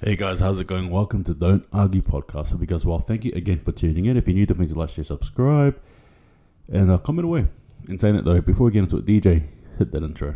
Hey guys, how's it going? Welcome to Don't Argue Podcast. Hope you guys well. Thank you again for tuning in. If you're new, don't forget to like, share, subscribe, and comment away. In saying it though, before we get into it, DJ, hit that intro.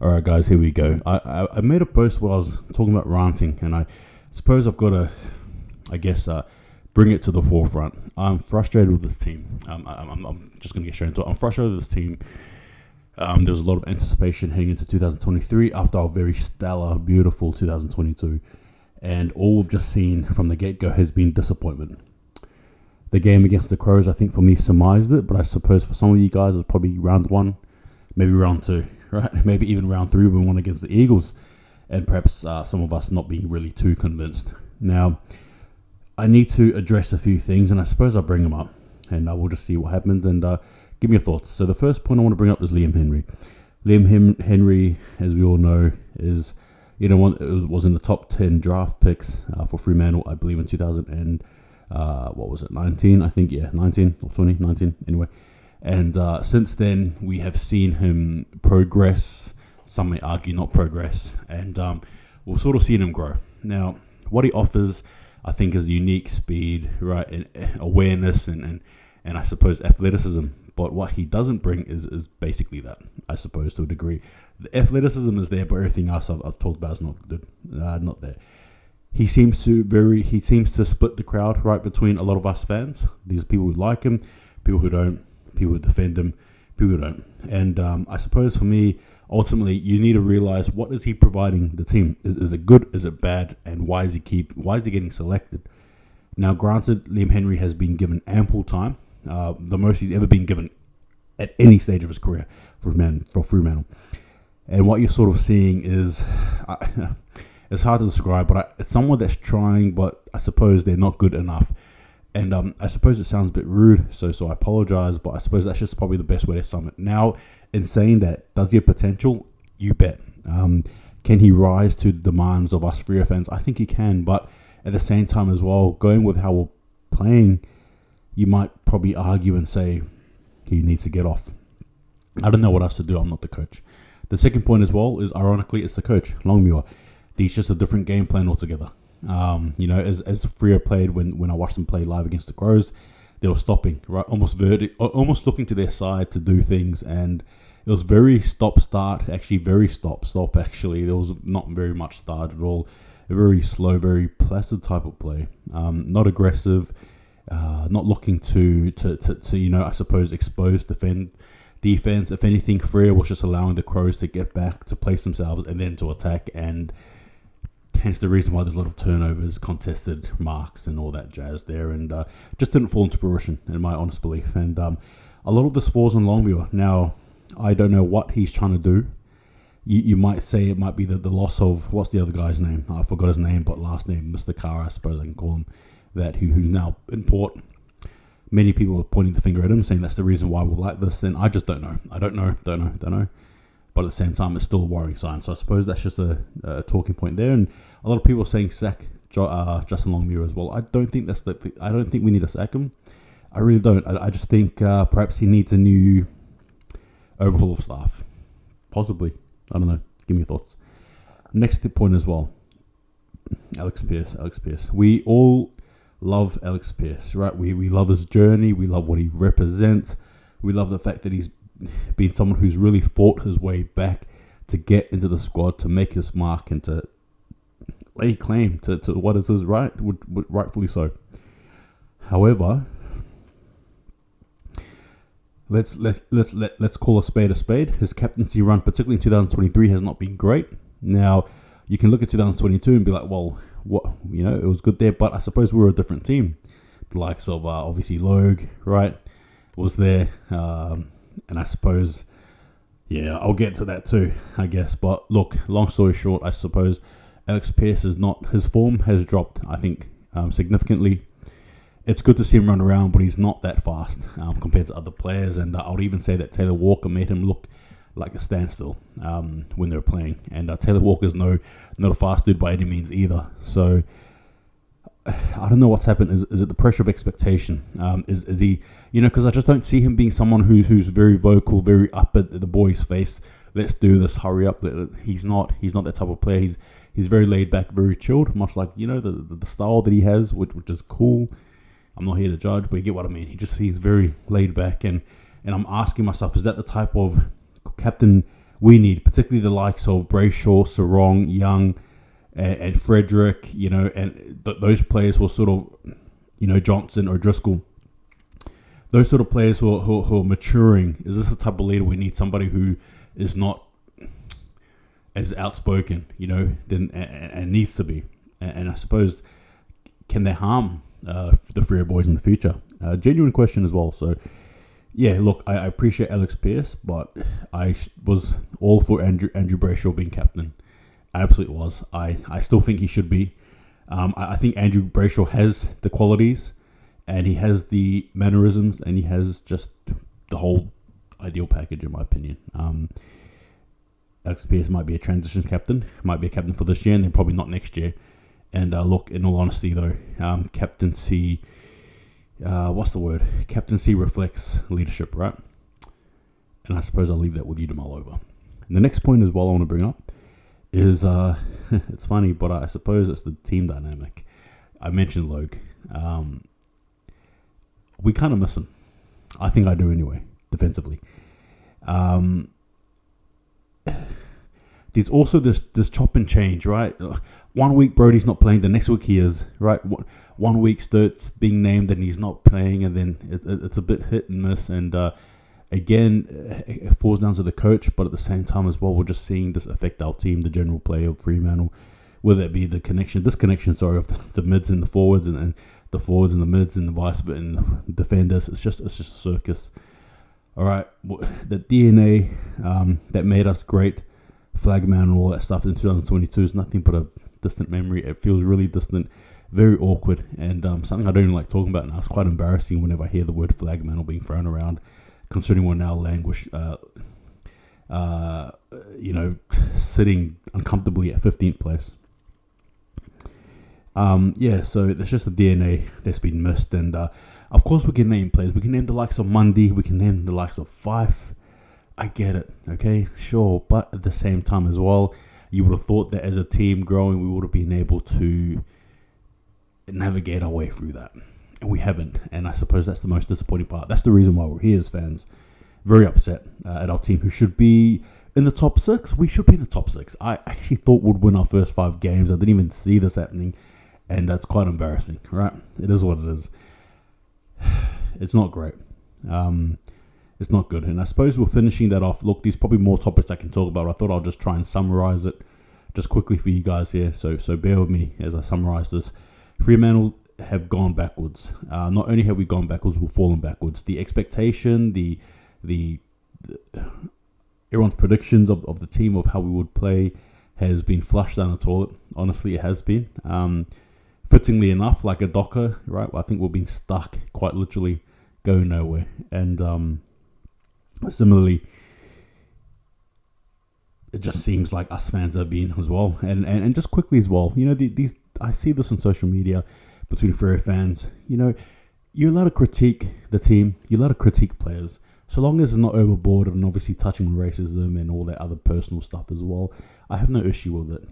Alright guys, here we go. I made a post where I was talking about ranting, and I suppose I've got to, bring it to the forefront. I'm frustrated with this team. I'm just going to get straight into it. I'm frustrated with this team. There was a lot of anticipation heading into 2023 after our very stellar, beautiful 2022. And all we've just seen from the get-go has been disappointment. The game against the Crows, I think for me, surmised it. But I suppose for some of you guys, it's probably round one, maybe round two, right? Maybe even round three when we won against the Eagles. And perhaps some of us not being really too convinced. Now, I need to address a few things, and I suppose I'll bring them up, and we'll just see what happens, and give me your thoughts. So the first point I want to bring up is Liam Henry. Henry, as we all know, is was in the top 10 draft picks for Fremantle, I believe, in 2000 and 19? I think 19 or 2019 anyway. And since then, we have seen him progress. Some may argue not progress, and we've sort of seen him grow. Now, what he offers, I think, is unique speed, right, and awareness, and I suppose athleticism. But what he doesn't bring is basically that, I suppose, to a degree. The athleticism is there, but everything else I've talked about is not there. He seems to split the crowd, right, between a lot of us fans. These are people who like him, people who don't, people who defend him, people who don't. And I suppose for me, ultimately, you need to realize, what is he providing the team? Is it good? Is it bad? And why is he getting selected? Now, granted, Liam Henry has been given ample time, the most he's ever been given at any stage of his career for Fremantle. And what you're sort of seeing is, it's hard to describe, but it's someone that's trying, but I suppose they're not good enough. And I suppose it sounds a bit rude, so I apologize, but I suppose that's just probably the best way to sum it. Now, in saying that, does he have potential? You bet. Can he rise to the demands of us Freo fans? I think he can, but at the same time as well, going with how we're playing, you might probably argue and say he needs to get off. I don't know what else to do. I'm not the coach. The second point as well is, ironically, it's the coach, Longmuir. He's just a different game plan altogether. As Freo played when I watched them play live against the Crows, they were stopping, right, almost looking to their side to do things, and it was very stop-start, actually very stop-stop, actually. There was not very much start at all. A very slow, very placid type of play. Not aggressive, not looking to I suppose, expose defense. If anything, Freo was just allowing the Crows to get back, to place themselves, and then to attack, and hence the reason why there's a lot of turnovers, contested marks, and all that jazz there, and just didn't fall into fruition, in my honest belief. And a lot of this falls on Longmuir. Now, I don't know what he's trying to do. You might say it might be the loss of, what's the other guy's name? I forgot his name, but last name, Mr. Carr, I suppose I can call him, who's now in port. Many people are pointing the finger at him, saying that's the reason why we're like this, and I just don't know. I don't know. But at the same time, it's still a worrying sign. So I suppose that's just a talking point there. And a lot of people are saying sack Justin Longmuir as well. I don't think I don't think we need to sack him. I really don't. I just think perhaps he needs a new overhaul of staff. Possibly. I don't know. Give me your thoughts. Next point as well. Alex Pearce. We all love Alex Pearce, right? We love his journey. We love what he represents. We love the fact that he's been someone who's really fought his way back to get into the squad, to make his mark, and to lay claim to what is his right, rightfully so. However, let's call a spade a spade. His captaincy run, particularly in 2023, has not been great. Now, you can look at 2022 and be like, well, what, it was good there, but I suppose we were a different team. The likes of obviously Logue, right, was there. And I suppose, I'll get to that too, I guess. But look, long story short, I suppose Alex Pearce his form has dropped, I think, significantly. It's good to see him run around, but he's not that fast compared to other players. And I would even say that Taylor Walker made him look like a standstill when they were playing. And Taylor Walker's not a fast dude by any means either. So I don't know what's happened. Is it the pressure of expectation? Is he, because I just don't see him being someone who's very vocal, very up at the boys' face. Let's do this, hurry up. He's not that type of player. He's very laid back, very chilled, much like, the style that he has, which is cool. I'm not here to judge, but you get what I mean. He's very laid back, and I'm asking myself, is that the type of captain we need, particularly the likes of Brayshaw, Sarong, Young, and Frederick, and those players who are sort of, Johnson or Driscoll, those sort of players who are maturing. Is this the type of leader we need? Somebody who is not as outspoken, than and needs to be. And I suppose, can they harm the Freo boys in the future? Genuine question as well. So, yeah, look, I appreciate Alex Pearce, but I was all for Andrew Brayshaw being captain. I absolutely was. I still think he should be. I think Andrew Brayshaw has the qualities, and he has the mannerisms, and he has just the whole ideal package, in my opinion. Alex Pearce might be a transition captain, might be a captain for this year, and then probably not next year. And look, in all honesty, though, captaincy, what's the word? Captaincy reflects leadership, right? And I suppose I'll leave that with you to mull over. And the next point as well I want to bring up is, it's funny, but I suppose it's the team dynamic. I mentioned Logue. We kind of miss him. I think I do anyway, defensively. There's also this chop and change, right? 1 week Brody's not playing, the next week he is, right? 1 week Sturt's being named and he's not playing, and then it's a bit hit and miss. And again, it falls down to the coach, but at the same time as well, we're just seeing this affect our team, the general play of Fremantle, whether it be the disconnection of the mids and the forwards, and the forwards and the mids and the vice and the defenders. It's just a circus. All right, the DNA that made us great, Flagman and all that stuff in 2022 is nothing but a distant memory. It feels really distant, very awkward, and something I don't even like talking about now. It's quite embarrassing whenever I hear the word Flagman being thrown around, considering we're now languish, sitting uncomfortably at 15th place. So there's just a DNA that's been missed, and of course we can name players. We can name the likes of Mundy, we can name the likes of Fife. I get it, okay, sure, but at the same time as well, you would have thought that as a team growing, we would have been able to navigate our way through that, and we haven't. And I suppose that's the most disappointing part. That's the reason why we're here as fans, very upset at our team, who should be in the top 6. We should be in the top 6. I actually thought we'd win our first 5 games. I didn't even see this happening, and that's quite embarrassing, right? It is what it is. It's not great. It's not good. And I suppose we're finishing that off. Look, there's probably more topics I can talk about. I thought I'll just try and summarize it just quickly for you guys here. So bear with me as I summarize this. Fremantle have gone backwards. Not only have we gone backwards, we've fallen backwards. The expectation, the everyone's predictions of the team, of how we would play, has been flushed down the toilet. Honestly, it has been. Fittingly enough, like a Docker, right? I think we've been stuck, quite literally, going nowhere. And similarly, it just seems like us fans have been as well. And just quickly as well, these I see this on social media between Freo fans. You're allowed to critique the team, you're allowed to critique players, so long as it's not overboard and obviously touching racism and all that other personal stuff as well. I have no issue with it.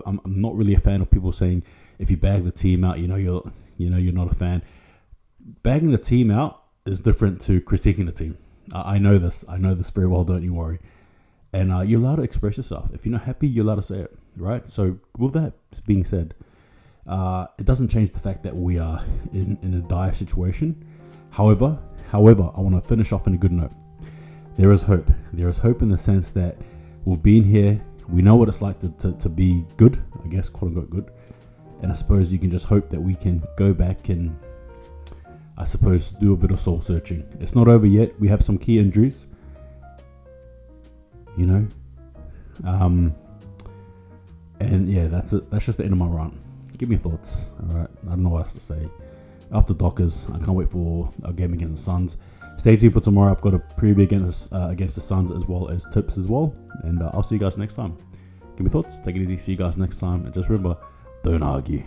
I'm not really a fan of people saying, if you bag the team out, you're not a fan. Bagging the team out is different to critiquing the team. I know this very well, don't you worry. And you're allowed to express yourself. If you're not happy, you're allowed to say it, right? So with that being said, it doesn't change the fact that we are in a dire situation. However, I want to finish off on a good note. There is hope. There is hope in the sense that we've been here. We know what it's like to be good, I guess, quote unquote good. And I suppose you can just hope that we can go back and, I suppose, do a bit of soul searching. It's not over yet. We have some key injuries. And yeah, that's it. That's just the end of my rant. Give me your thoughts. All right, I don't know what else to say. After Dockers, I can't wait for our game against the Suns. Stay tuned for tomorrow. I've got a preview against the Suns, as well as tips as well. And I'll see you guys next time. Give me thoughts. Take it easy. See you guys next time. And just remember, don't argue.